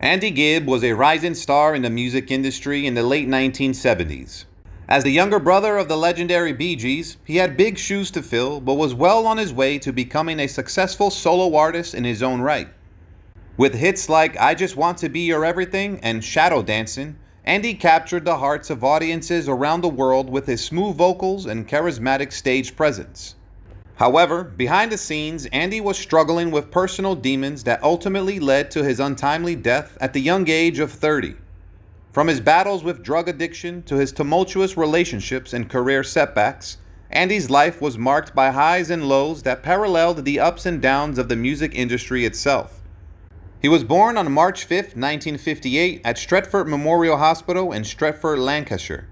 Andy Gibb was a rising star in the music industry in the late 1970s. As the younger brother of the legendary Bee Gees, he had big shoes to fill, but was well on his way to becoming a successful solo artist in his own right. With hits like I Just Want to Be Your Everything and Shadow Dancing, Andy captured the hearts of audiences around the world with his smooth vocals and charismatic stage presence. However, behind the scenes, Andy was struggling with personal demons that ultimately led to his untimely death at the young age of 30. From his battles with drug addiction to his tumultuous relationships and career setbacks, Andy's life was marked by highs and lows that paralleled the ups and downs of the music industry itself. He was born on March 5, 1958 at Stretford Memorial Hospital in Stretford, Lancashire.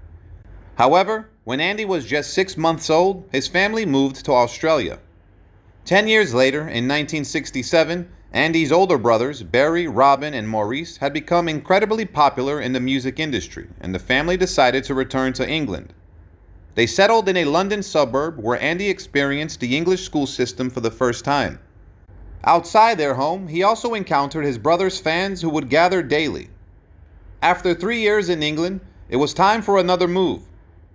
However, when Andy was just 6 months old, his family moved to Australia. 10 years later, in 1967, Andy's older brothers, Barry, Robin, and Maurice, had become incredibly popular in the music industry, and the family decided to return to England. They settled in a London suburb where Andy experienced the English school system for the first time. Outside their home, he also encountered his brother's fans who would gather daily. After 3 years in England, it was time for another move.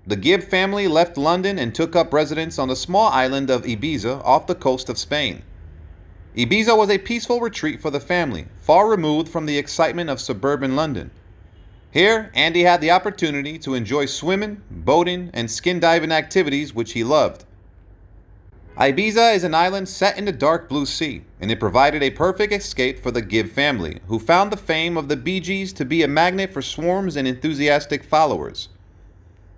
The Gibb family left London and took up residence on the small island of Ibiza off the coast of Spain. Ibiza was a peaceful retreat for the family, far removed from the excitement of suburban London. Here, Andy had the opportunity to enjoy swimming, boating, and skin diving activities which he loved. Ibiza is an island set in the dark blue sea, and it provided a perfect escape for the Gibb family, who found the fame of the Bee Gees to be a magnet for swarms and enthusiastic followers.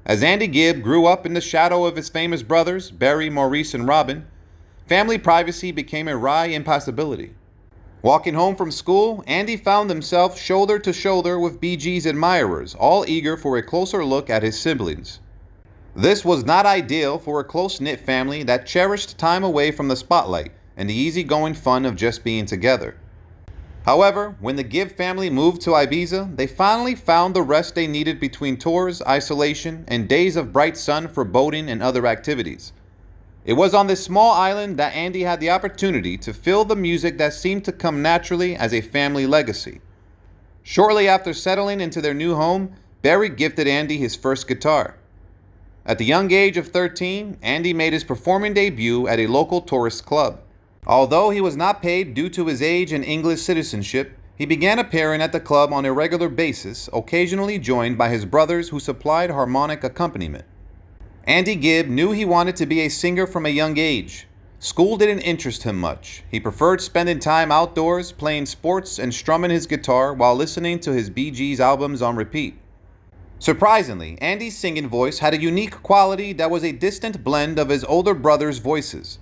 As Andy Gibb grew up in the shadow of his famous brothers, Barry, Maurice, and Robin, family privacy became a wry impossibility. Walking home from school, Andy found himself shoulder to shoulder with Bee Gees admirers, all eager for a closer look at his siblings. This was not ideal for a close-knit family that cherished time away from the spotlight and the easygoing fun of just being together. However, when the Gibb family moved to Ibiza, they finally found the rest they needed between tours, isolation, and days of bright sun for boating and other activities. It was on this small island that Andy had the opportunity to feel the music that seemed to come naturally as a family legacy. Shortly after settling into their new home, Barry gifted Andy his first guitar. At the young age of 13, Andy made his performing debut at a local tourist club. Although he was not paid due to his age and English citizenship, he began appearing at the club on a regular basis, occasionally joined by his brothers who supplied harmonic accompaniment. Andy Gibb knew he wanted to be a singer from a young age. School didn't interest him much. He preferred spending time outdoors, playing sports, and strumming his guitar while listening to his Bee Gees albums on repeat. Surprisingly, Andy's singing voice had a unique quality that was a distant blend of his older brothers' voices.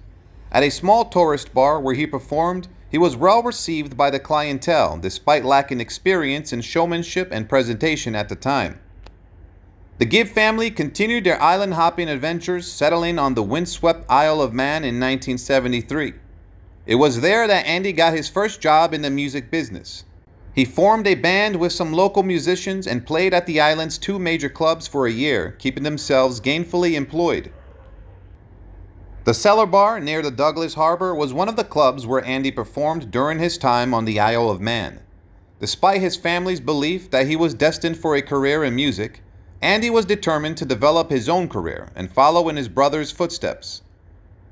At a small tourist bar where he performed, he was well received by the clientele, despite lacking experience in showmanship and presentation at the time. The Gibb family continued their island-hopping adventures, settling on the windswept Isle of Man in 1973. It was there that Andy got his first job in the music business. He formed a band with some local musicians and played at the island's 2 major clubs for a year, keeping themselves gainfully employed. The Cellar Bar near the Douglas Harbor was one of the clubs where Andy performed during his time on the Isle of Man. Despite his family's belief that he was destined for a career in music, Andy was determined to develop his own career and follow in his brother's footsteps.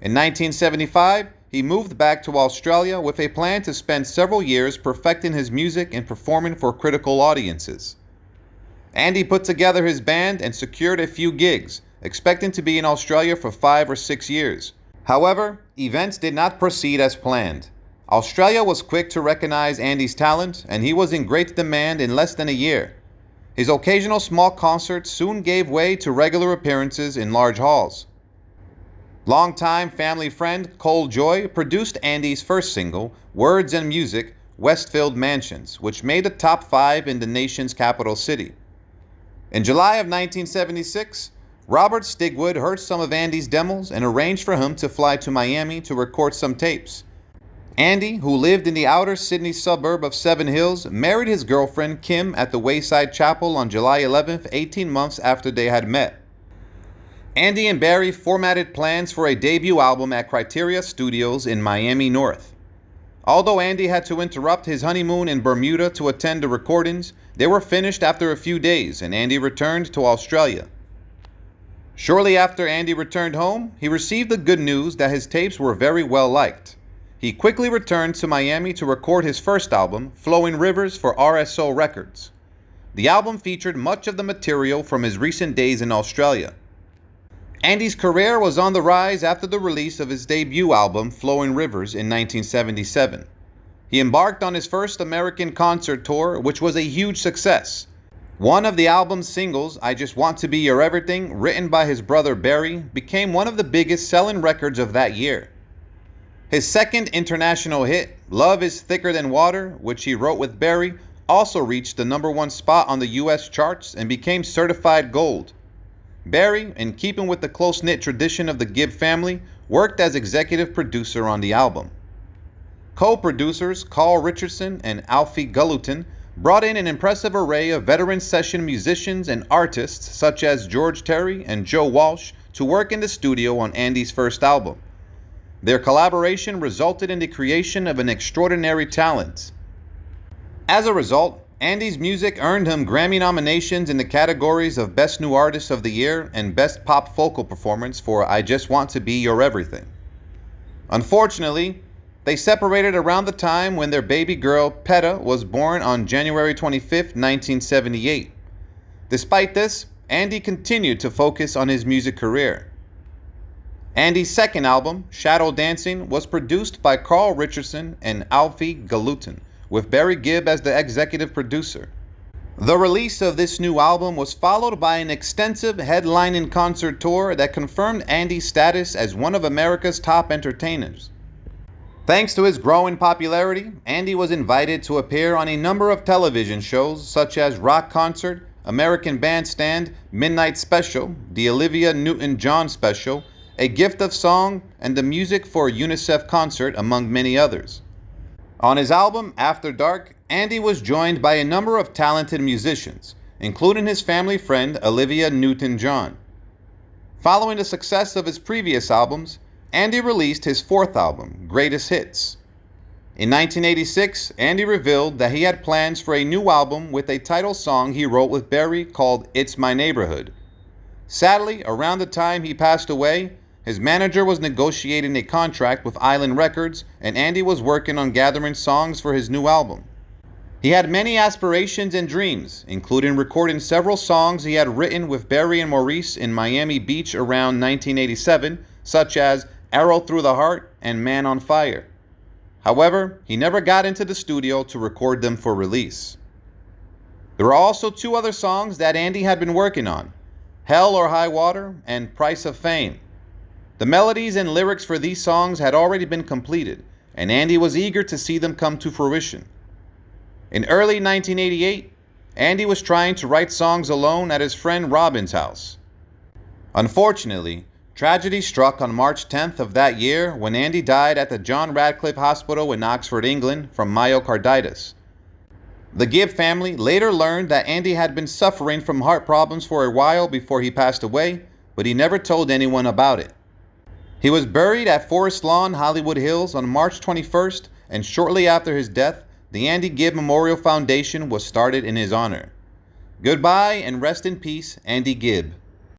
In 1975, he moved back to Australia with a plan to spend several years perfecting his music and performing for critical audiences. Andy put together his band and secured a few gigs, expecting to be in Australia for 5 or 6 years. However, events did not proceed as planned. Australia was quick to recognize Andy's talent, and he was in great demand in less than a year. His occasional small concerts soon gave way to regular appearances in large halls. Longtime family friend Cole Joy produced Andy's first single, Words and Music, Westfield Mansions, which made the top 5 in the nation's capital city. In July of 1976, Robert Stigwood heard some of Andy's demos and arranged for him to fly to Miami to record some tapes. Andy, who lived in the outer Sydney suburb of Seven Hills, married his girlfriend Kim at the Wayside Chapel on July 11th, 18 months after they had met. Andy and Barry formatted plans for a debut album at Criteria Studios in Miami North. Although Andy had to interrupt his honeymoon in Bermuda to attend the recordings, they were finished after a few days and Andy returned to Australia. Shortly after Andy returned home, he received the good news that his tapes were very well liked. He quickly returned to Miami to record his first album, Flowing Rivers, for RSO Records. The album featured much of the material from his recent days in Australia. Andy's career was on the rise after the release of his debut album, Flowing Rivers, in 1977. He embarked on his first American concert tour, which was a huge success. One of the album's singles, I Just Want to Be Your Everything, written by his brother Barry, became one of the biggest selling records of that year. His second international hit, Love is Thicker Than Water, which he wrote with Barry, also reached the #1 spot on the US charts and became certified gold. Barry, in keeping with the close-knit tradition of the Gibb family, worked as executive producer on the album. Co-producers Carl Richardson and Alfie Gullutin brought in an impressive array of veteran session musicians and artists such as George Terry and Joe Walsh to work in the studio on Andy's first album. Their collaboration resulted in the creation of an extraordinary talent. As a result, Andy's music earned him Grammy nominations in the categories of Best New Artist of the Year and Best Pop Vocal Performance for I Just Want to Be Your Everything. Unfortunately, they separated around the time when their baby girl, Petta, was born on January 25, 1978. Despite this, Andy continued to focus on his music career. Andy's second album, Shadow Dancing, was produced by Carl Richardson and Alfie Gullutin, with Barry Gibb as the executive producer. The release of this new album was followed by an extensive headlining concert tour that confirmed Andy's status as one of America's top entertainers. Thanks to his growing popularity, Andy was invited to appear on a number of television shows such as Rock Concert, American Bandstand, Midnight Special, The Olivia Newton-John Special, A Gift of Song, and the Music for UNICEF Concert, among many others. On his album, After Dark, Andy was joined by a number of talented musicians, including his family friend Olivia Newton-John. Following the success of his previous albums, Andy released his fourth album, Greatest Hits. In 1986, Andy revealed that he had plans for a new album with a title song he wrote with Barry called It's My Neighborhood. Sadly, around the time he passed away, his manager was negotiating a contract with Island Records, and Andy was working on gathering songs for his new album. He had many aspirations and dreams, including recording several songs he had written with Barry and Maurice in Miami Beach around 1987, such as Arrow Through the Heart and Man on Fire. However, he never got into the studio to record them for release. There are also two other songs that Andy had been working on, Hell or High Water and Price of Fame. The melodies and lyrics for these songs had already been completed, and Andy was eager to see them come to fruition. In early 1988, Andy was trying to write songs alone at his friend Robin's house. Unfortunately, tragedy struck on March 10th of that year when Andy died at the John Radcliffe Hospital in Oxford, England, from myocarditis. The Gibb family later learned that Andy had been suffering from heart problems for a while before he passed away, but he never told anyone about it. He was buried at Forest Lawn, Hollywood Hills on March 21st, and shortly after his death, the Andy Gibb Memorial Foundation was started in his honor. Goodbye and rest in peace, Andy Gibb.